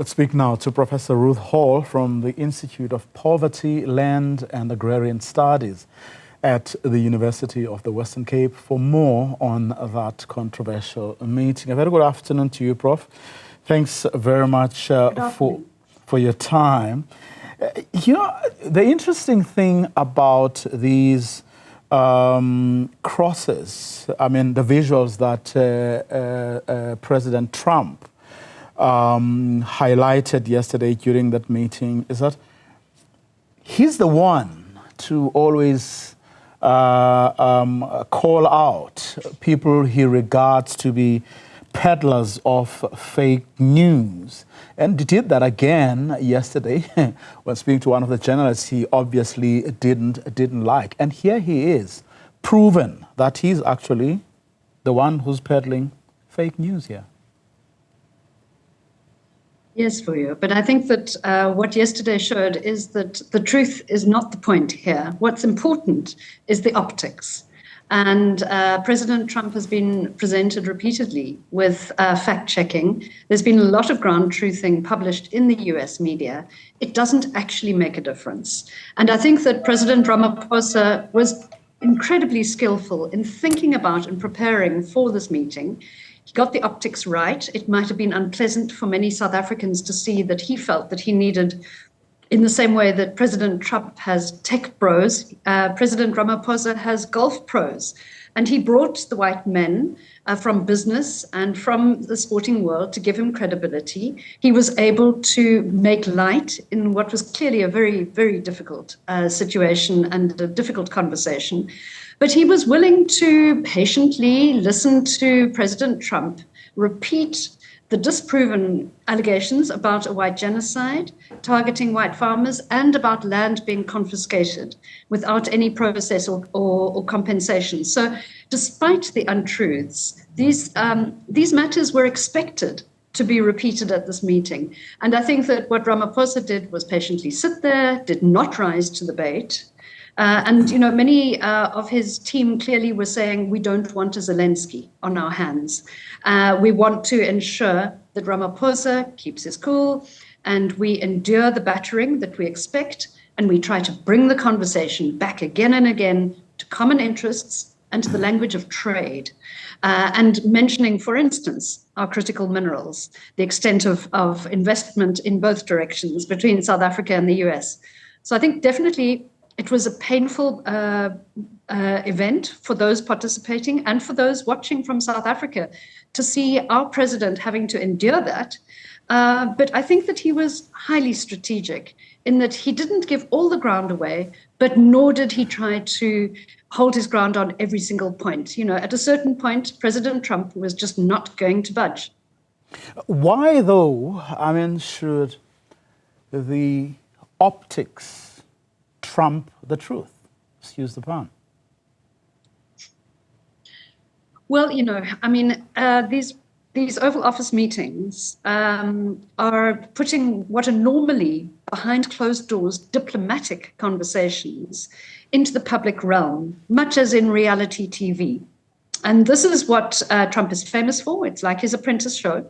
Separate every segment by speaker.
Speaker 1: Let's speak now to Professor Ruth Hall from the Institute of Poverty, Land and Agrarian Studies at the University of the Western Cape for more on that controversial meeting. A very good afternoon to you, Prof. Thanks very much for your time. You know, the interesting thing about these crosses, I mean, the visuals that President Trump highlighted yesterday during that meeting is that he's the one to always call out people he regards to be peddlers of fake news. And he did that again yesterday when speaking to one of the journalists he obviously didn't like. And here he is, proven that he's actually the one who's peddling fake news here.
Speaker 2: Yes, for you. But I think that what yesterday showed is that the truth is not the point here. What's important is the optics. And President Trump has been presented repeatedly with fact-checking. There's been a lot of ground truthing published in the US media. It doesn't actually make a difference. And I think that President Ramaphosa was incredibly skillful in thinking about and preparing for this meeting. He got the optics right. It might have been unpleasant for many South Africans to see that he felt that he needed, in the same way that President Trump has tech bros, President Ramaphosa has golf pros. And he brought the white men from business and from the sporting world to give him credibility. He was able to make light in what was clearly a very, very difficult situation and a difficult conversation. But he was willing to patiently listen to President Trump repeat the disproven allegations about a white genocide, targeting white farmers, and about land being confiscated without any process or compensation. So despite the untruths, these matters were expected to be repeated at this meeting. And I think that what Ramaphosa did was patiently sit there, did not rise to the bait. And, you know, many of his team clearly were saying, we don't want a Zelensky on our hands. We want to ensure that Ramaphosa keeps his cool and we endure the battering that we expect. And we try to bring the conversation back again and again to common interests and to the language of trade. And mentioning, for instance, our critical minerals, the extent of investment in both directions between South Africa and the US. So I think definitely it was a painful event for those participating and for those watching from South Africa to see our president having to endure that. But I think that he was highly strategic in that he didn't give all the ground away, but nor did he try to hold his ground on every single point. You know, at a certain point, President Trump was just not going to budge.
Speaker 1: Why, though, I mean, should the optics trump the truth? Excuse the pun.
Speaker 2: Well, you know, I mean, these Oval Office meetings are putting what are normally behind closed doors diplomatic conversations into the public realm, much as in reality TV. And this is what Trump is famous for. It's like his apprentice show.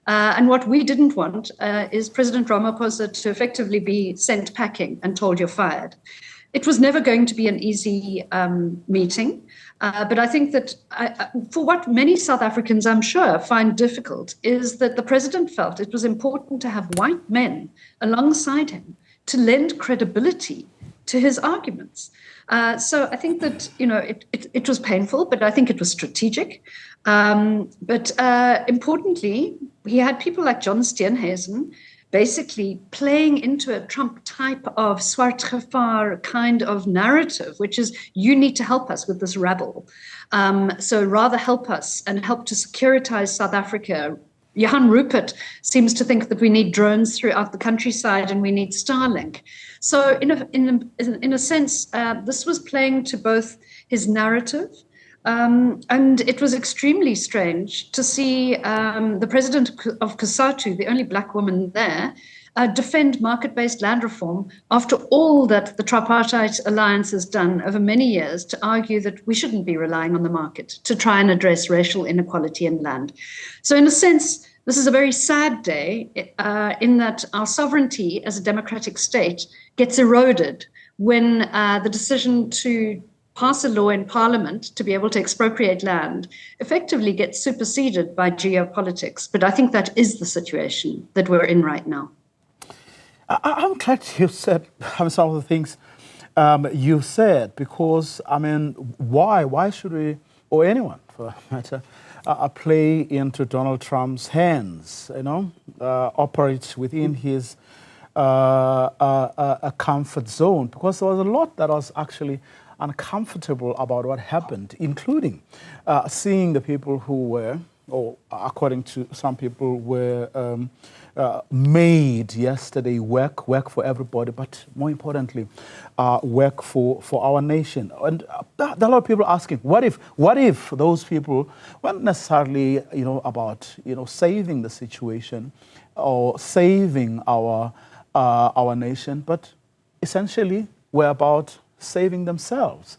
Speaker 2: And what we didn't want is President Ramaphosa to effectively be sent packing and told you're fired. It was never going to be an easy meeting. But I think that for what many South Africans, I'm sure, find difficult is that the president felt it was important to have white men alongside him to lend credibility to his arguments. So I think that, you know, it was painful, but I think it was strategic. But importantly, he had people like John Steenhuisen basically playing into a Trump type of zwart gevaar kind of narrative, which is, you need to help us with this rebel. So rather help us and help to securitize South Africa. Johan Rupert seems to think that we need drones throughout the countryside and we need Starlink. So in a sense, this was playing to both his narrative, and it was extremely strange to see the president of COSATU, the only black woman there, defend market-based land reform after all that the Tripartite Alliance has done over many years to argue that we shouldn't be relying on the market to try and address racial inequality in land. So in a sense, This is a very sad day in that our sovereignty as a democratic state gets eroded when the decision to pass a law in Parliament to be able to expropriate land effectively gets superseded by geopolitics. But I think that is the situation that we're in right now.
Speaker 1: I'm glad you said some of the things you said, because, I mean, why should we, or anyone for that matter, play into Donald Trump's hands, operate within his a comfort zone? Because there was a lot that was actually uncomfortable about what happened, including seeing the people who were, or according to some people, were made yesterday work for everybody, but more importantly, work for our nation. And there are a lot of people asking, what if those people weren't necessarily, about, saving the situation or saving our nation, but essentially were about saving themselves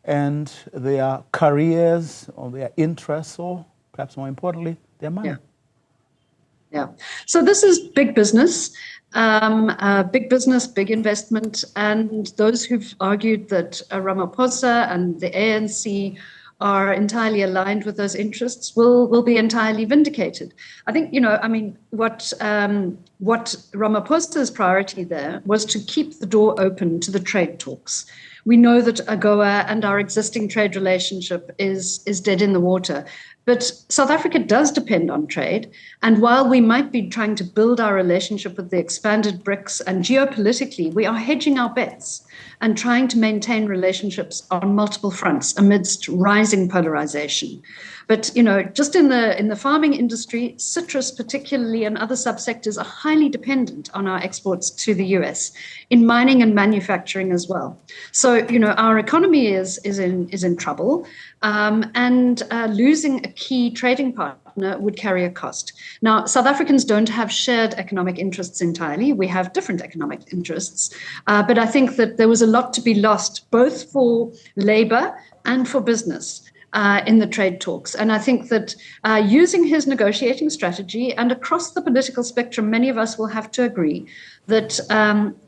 Speaker 1: and their careers or their interests, or perhaps more importantly, their money.
Speaker 2: Yeah. So this is big business, big investment. And those who've argued that Ramaphosa and the ANC are entirely aligned with those interests will be entirely vindicated. I think, what Ramaphosa's priority there was to keep the door open to the trade talks. We know that AGOA and our existing trade relationship is dead in the water. But South Africa does depend on trade. And while we might be trying to build our relationship with the expanded BRICS, and geopolitically, we are hedging our bets and trying to maintain relationships on multiple fronts amidst rising polarization. But, just in the farming industry, citrus particularly and other subsectors are highly dependent on our exports to the US, in mining and manufacturing as well. So, our economy is in trouble, and losing a key trading partner would carry a cost. Now, South Africans don't have shared economic interests entirely. We have different economic interests. But I think that there was a lot to be lost, both for labor and for business, in the trade talks. And I think that using his negotiating strategy, and across the political spectrum, many of us will have to agree that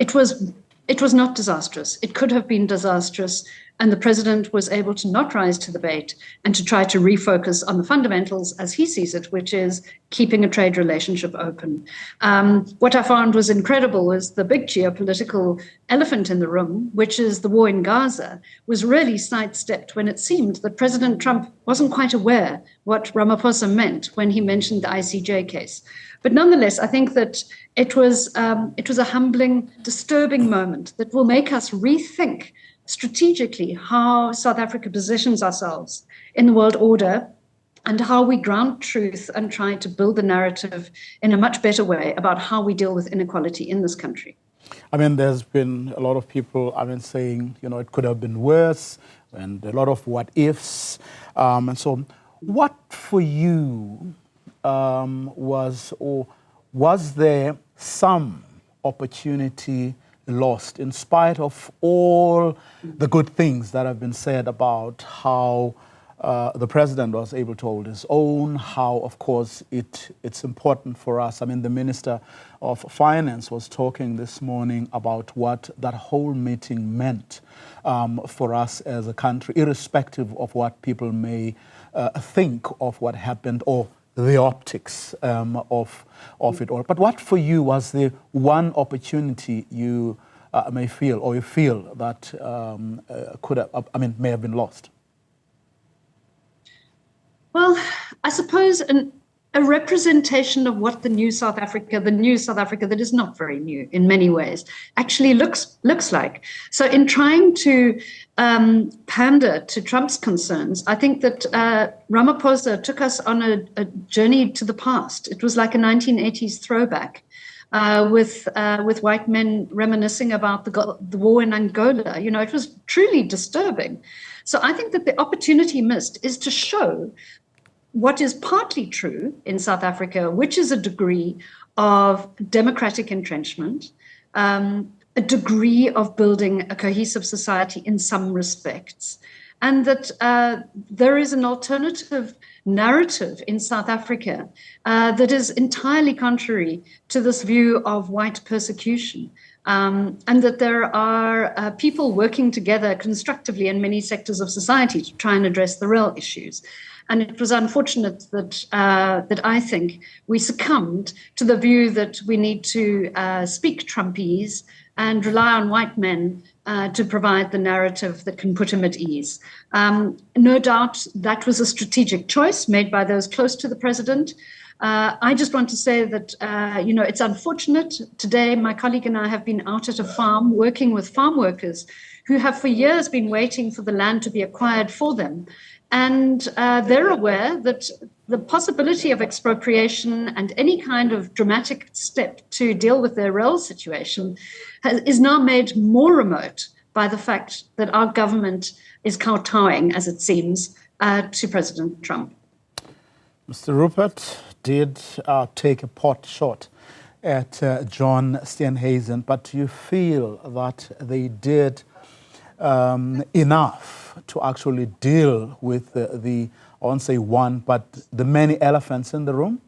Speaker 2: it was not disastrous. It could have been disastrous. And the president was able to not rise to the bait and to try to refocus on the fundamentals as he sees it, which is keeping a trade relationship open. What I found was incredible was the big geopolitical elephant in the room, which is the war in Gaza, was really sidestepped when it seemed that President Trump wasn't quite aware what Ramaphosa meant when he mentioned the ICJ case. But nonetheless, I think that it was a humbling, disturbing moment that will make us rethink strategically how South Africa positions ourselves in the world order, and how we ground truth and try to build the narrative in a much better way about how we deal with inequality in this country.
Speaker 1: I mean, there's been a lot of people, saying, it could have been worse, and a lot of what ifs. And so what for you was there some opportunity lost, in spite of all the good things that have been said about how the president was able to hold his own, how, of course, it's important for us. The Minister of Finance was talking this morning about what that whole meeting meant for us as a country, irrespective of what people may think of what happened, or the optics of it all. But what for you was the one opportunity you may feel, or you feel that may have been lost?
Speaker 2: Well, I suppose a representation of what the new South Africa that is not very new in many ways, actually looks like. So in trying to pander to Trump's concerns, I think that Ramaphosa took us on a journey to the past. It was like a 1980s throwback, with white men reminiscing about the war in Angola. It was truly disturbing. So I think that the opportunity missed is to show what is partly true in South Africa, which is a degree of democratic entrenchment, a degree of building a cohesive society in some respects, and that there is an alternative narrative in South Africa that is entirely contrary to this view of white persecution, and that there are people working together constructively in many sectors of society to try and address the real issues. And it was unfortunate that that I think we succumbed to the view that we need to speak Trumpese and rely on white men to provide the narrative that can put him at ease. No doubt that was a strategic choice made by those close to the president. I just want to say that, it's unfortunate. Today, my colleague and I have been out at a farm working with farm workers who have for years been waiting for the land to be acquired for them. And they're aware that the possibility of expropriation and any kind of dramatic step to deal with their rail situation is now made more remote by the fact that our government is kowtowing, as it seems, to President Trump.
Speaker 1: Mr. Rupert did take a pot shot at John Steenhuisen, but do you feel that they did enough to actually deal with the, I won't say one, but the many elephants in the room?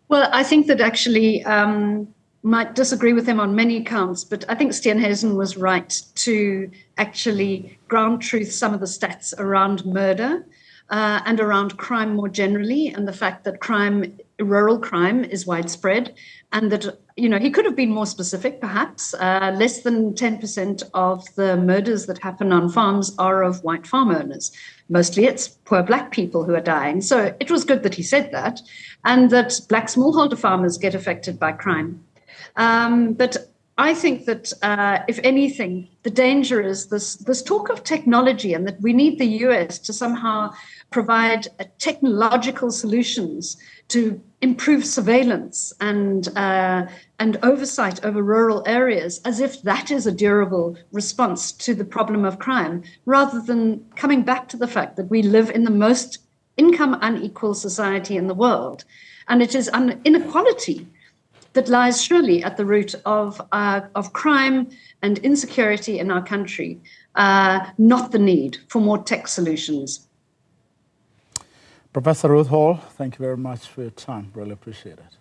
Speaker 2: Well, I think that actually might disagree with him on many counts, but I think Steenhuisen was right to actually ground truth some of the stats around murder and around crime more generally, and the fact that crime, rural crime, is widespread, and that, he could have been more specific, perhaps. Less than 10% of the murders that happen on farms are of white farm owners. Mostly it's poor black people who are dying. So it was good that he said that, and that black smallholder farmers get affected by crime. But I think that, if anything, the danger is this talk of technology, and that we need the US to somehow provide technological solutions to improve surveillance and oversight over rural areas, as if that is a durable response to the problem of crime, rather than coming back to the fact that we live in the most income unequal society in the world. And it is inequality that lies surely at the root of crime and insecurity in our country, not the need for more tech solutions.
Speaker 1: Professor Ruth Hall, thank you very much for your time. Really appreciate it.